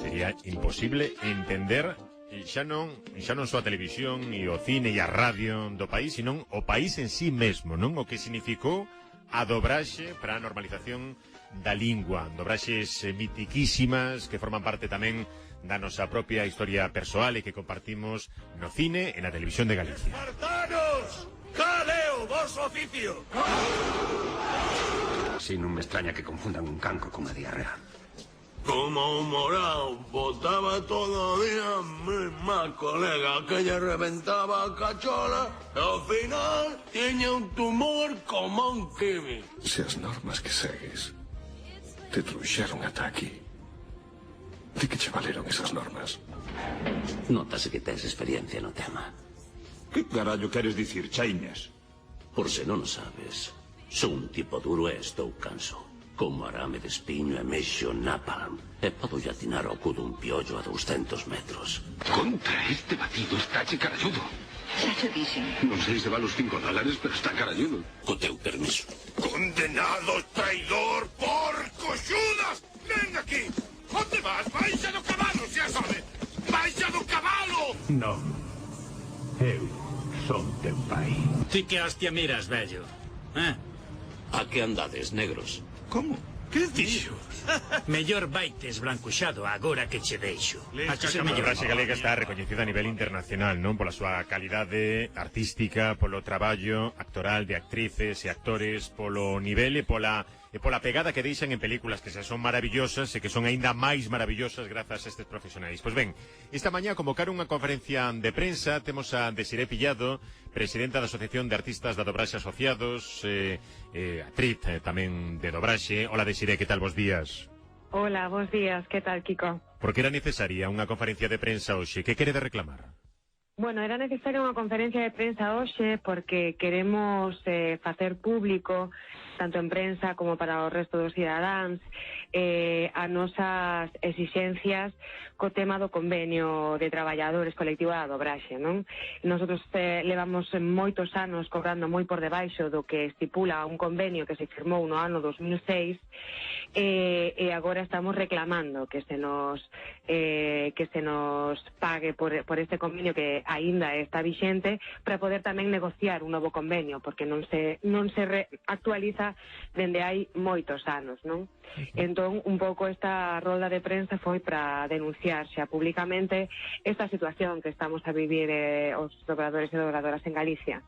Sería imposible entender xa non só a televisión e o cine e a radio do país, sino o país en sí mesmo, non? O que significou a dobraxe para a normalización da lingua, dobraxes mitiquísimas que forman parte tamén da nosa propia historia persoal e que compartimos no cine e na televisión de Galicia. Espartanos! Cal é o vosso oficio? Si non me extraña que confundan un cancro con a diarrea. Como un morao, botaba todo o día mi má colega que lle reventaba a cachola e ao final tiña un tumor como un kiwi. Se as normas que segues te trouxeron ata aquí, de que che valeron esas normas? Notase que tes experiencia no tema. Que carallo queres dicir, Chaiñas? Por se non o sabes, sou un tipo duro e estou canso. Como arame de espiño e mexo napalm. E podo atinar ao cu dun piollo a 200 metros. Contra este batido está che caralludo. Xa te dixen. Non sei se va los $5, pero está caralludo. Co teu permiso. Condenado traidor, porco Xudas! Ven aquí! Onde vas? Baixa do cabalo, xa sabe! Baixa do cabalo! Non. Eu son teu pai. Ti que hostia miras, vello? A que andades, negros? Como? Que dixo? Mellor baites brancuxado agora que che deixo. A dobraxe galega está recoñecida a nivel internacional, non? Pola súa calidade artística, polo traballo actoral de actrices e actores, polo nivel e pola pegada que deixan en películas que xa son maravillosas e que son aínda máis maravillosas grazas a estes profesionais. Pois ben, esta mañá convocaron unha conferencia de prensa, temos a Desiré Pillado, presidenta da Asociación de Artistas da Dobraxe Asociados, actriz tamén de dobraxe. Hola Desiré, que tal, bos días? Hola, bos días, que tal, Kiko? Por que era necesaria unha conferencia de prensa hoxe? Que querede reclamar? Bueno, era necesaria unha conferencia de prensa hoxe porque queremos facer público, tanto en prensa como para o resto dos cidadáns, as nosas exixencias co tema do convenio de traballadores colectivo da dobraxe, non? Nosotros levamos moitos anos cobrando moi por debaixo do que estipula un convenio que se firmou no ano 2006 e agora estamos reclamando que se nos pague por este convenio que aínda está vixente para poder tamén negociar un novo convenio, porque non se actualiza dende hai moitos anos, non? Entón, un pouco esta rolda de prensa foi para denunciar xa públicamente esta situación que estamos a vivir os dobradores e dobradoras en Galicia.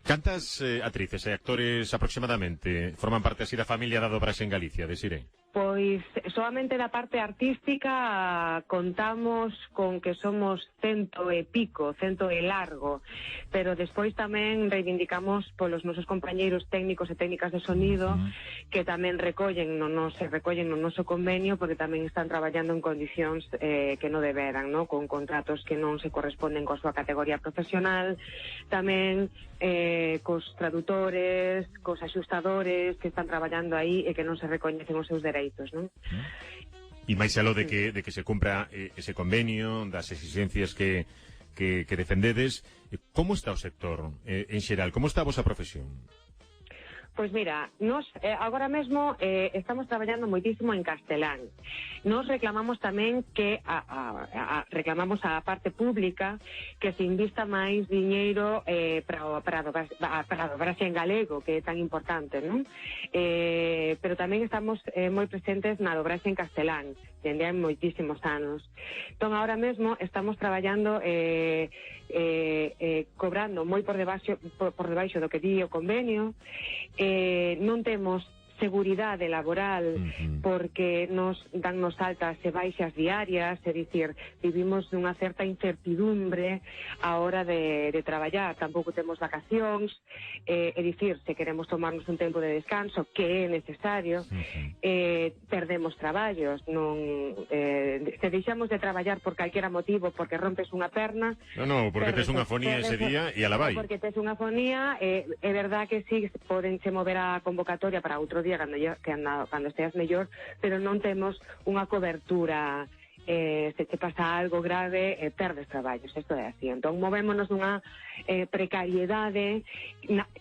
Cantas actrices e actores aproximadamente forman parte así da familia da dobraxe en Galicia, Desiré? Pois solamente da parte artística contamos con que somos 100 e pico, 100 e largo, pero despois tamén reivindicamos polos nosos compañeiros técnicos e técnicas de sonido que tamén se recollen no noso convenio, porque tamén están traballando en condicións que non deberan, ¿no? Con contratos que non se corresponden coa súa categoría profesional, tamén cos traductores, cos axustadores que están traballando aí e que non se recoñecen os seus dereitos, non? E máis aló de que se cumpra ese convenio, das exigencias que defendedes, como está o sector en xeral? Como está a vosa profesión? Pois mira, nos agora mesmo estamos traballando moitísimo en castelán. Nos reclamamos tamén que reclamamos a parte pública que se invista máis diñeiro para a dobraxe en galego, que é tan importante, non? Pero tamén estamos moi presentes na dobraxe en castelán, dende hai moitísimos anos. Entón, agora mesmo estamos traballando cobrando moi por debaixo do que di o convenio. Non temos seguridade laboral porque nos dannos altas e baixas diarias, é dicir, vivimos nunha certa incertidumbre a hora de traballar, tampouco temos vacacións, é dicir, se queremos tomarnos un tempo de descanso, que é necesario, perdemos traballos, se deixamos de traballar por calquera motivo, porque rompes unha perna... Non, porque tes unha fonía ese día e a la vai. Porque tes unha fonía, é verdad que sí, podense mover a convocatoria para outro día cando esteas mellor, pero non temos unha cobertura. Se te pasa algo grave, perdes traballos, isto é así. Entón, movémonos nunha precariedade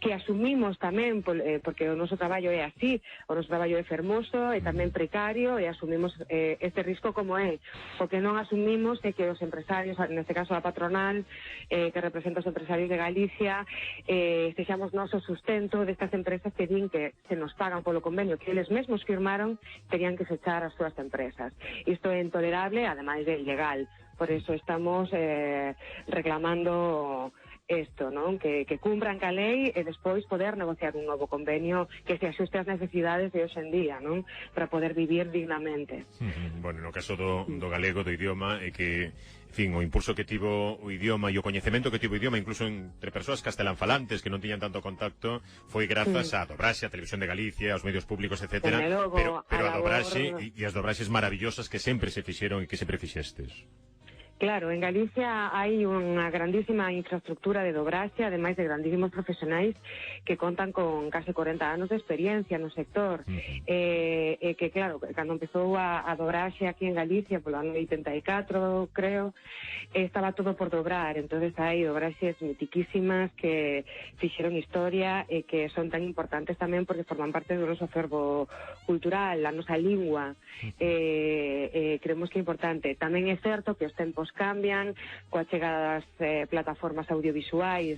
que asumimos tamén porque o noso traballo é así, o noso traballo é fermoso e tamén precario e asumimos este risco como é. O que non asumimos é que os empresarios, neste caso a patronal que representa os empresarios de Galicia, sexamos nós o sustento destas empresas que din que se nos pagan polo convenio que eles mesmos firmaron, terían que fechar as súas empresas. Isto é intolerable, ademais de ilegal. Por eso estamos reclamando isto, non? Que cumpran ca lei e despois poder negociar un novo convenio que se axuste ás necesidades de hoxe en día, non? Para poder vivir dignamente. Bueno, no caso do galego, do idioma, é que, en fin, o impulso que tivo o idioma e o coñecemento que tivo o idioma, incluso entre persoas castelanfalantes que non tiñan tanto contacto, foi grazas á dobraxe, á Televisión de Galicia, aos medios públicos, etcétera, pero a dobraxe e as dobraxes maravillosas que sempre se fixeron e que sempre fixestes. Claro, en Galicia hai unha grandísima infraestructura de dobraxe, ademais de grandísimos profesionais que contan con case 40 anos de experiencia no sector. Que, claro, cando empezou a dobraxe aquí en Galicia, polo ano 84, creo, estaba todo por dobrar. Entonces hai dobraxes mitiquísimas que fixeron historia e que son tan importantes tamén porque forman parte do noso acervo cultural, a nosa lingua. Creemos que é importante. Tamén é certo que os tempos cambian coa chegada das plataformas audiovisuais,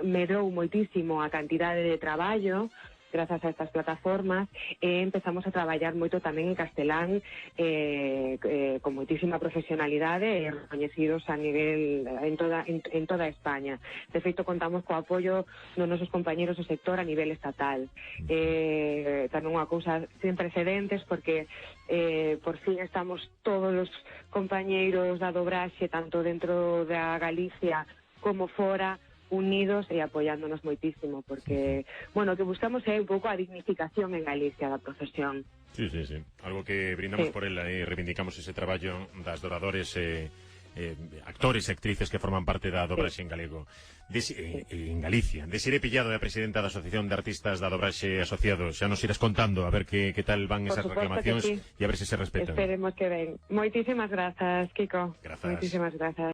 medrou moitísimo a cantidade de traballo grazas a estas plataformas e empezamos a traballar moito tamén en castelán con moitísima profesionalidade e recoñecidos a nivel en toda España. De feito, contamos co apoio dos nosos compañeros do sector a nivel estatal. Tamén unha cousa sen precedentes porque por fin estamos todos os compañeiros da dobraxe, tanto dentro da Galicia como fora, unidos e apoiándonos moitísimo, porque, bueno, o que buscamos é un pouco a dignificación en Galicia da profesión. Sí. Algo que brindamos por ela e reivindicamos ese traballo das dobradores actores e actrices que forman parte da dobraxe en galego en Galicia. Desiré Pillado é a presidenta da Asociación de Artistas da Dobraxe Asociados. Xa nos irás contando a ver que tal van esas reclamacións e a ver se respetan. Esperemos que ven. Moitísimas grazas, Kiko. Grazas. Moitísimas grazas.